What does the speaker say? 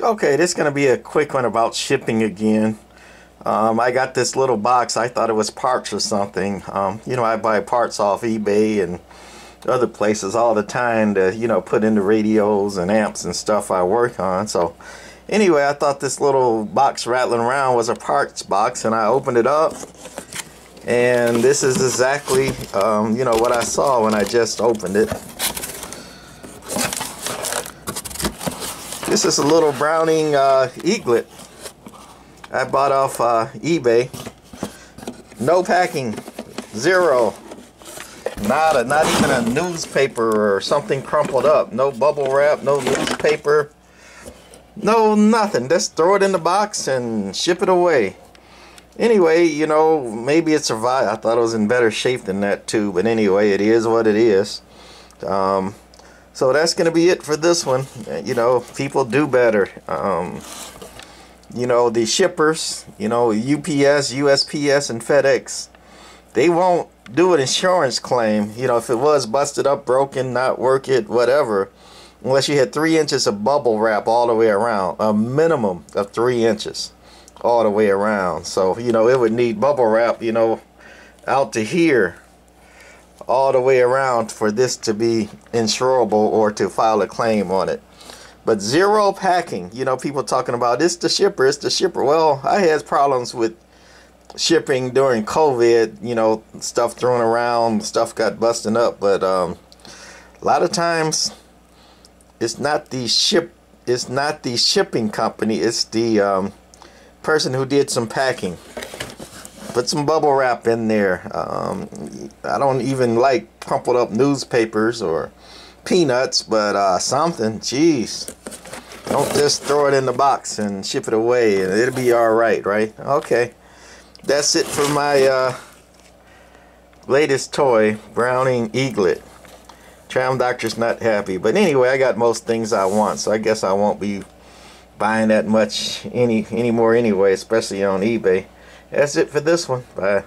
Okay, this is going to be a quick one about shipping again. I got this little box. I thought it was parts or something. You know, I buy parts off eBay and other places all the time to, you know, put in the radios and amps and stuff I work on. So anyway, I thought this little box rattling around was a parts box, and I opened it up. And this is exactly, you know, what I saw when I just opened it. This is a little Browning Eaglette I bought off eBay. No packing, zero. Not even a newspaper or something crumpled up. No bubble wrap, no newspaper, no nothing. Just throw it in the box and ship it away. Anyway, you know, maybe it survived. I thought it was in better shape than that too, but anyway, it is what it is. So that's going to be it for this one. You know, people do better. You know, the shippers, you know, UPS, USPS, and FedEx, they won't do an insurance claim. You know, if it was busted up, broken, not work it, whatever, unless you had 3 inches of bubble wrap all the way around. A minimum of 3 inches all the way around. So, you know, it would need bubble wrap, you know, out to here all the way around for this to be insurable or to file a claim on it. But zero packing, you know, people talking about it's the shipper, it's the shipper. Well, I had problems with shipping during COVID, you know, stuff thrown around, stuff got busting up, but a lot of times it's not the shipping company, it's the person who did some packing. Put some bubble wrap in there. I don't even like crumpled up newspapers or peanuts, but something. Jeez, don't just throw it in the box and ship it away and it'll be all right, right? Okay, that's it for my latest toy, Browning Eaglette. Tram Doctor's not happy, but anyway, I got most things I want, so I guess I won't be buying that much anymore anyway, especially on eBay. That's it for this one. Bye.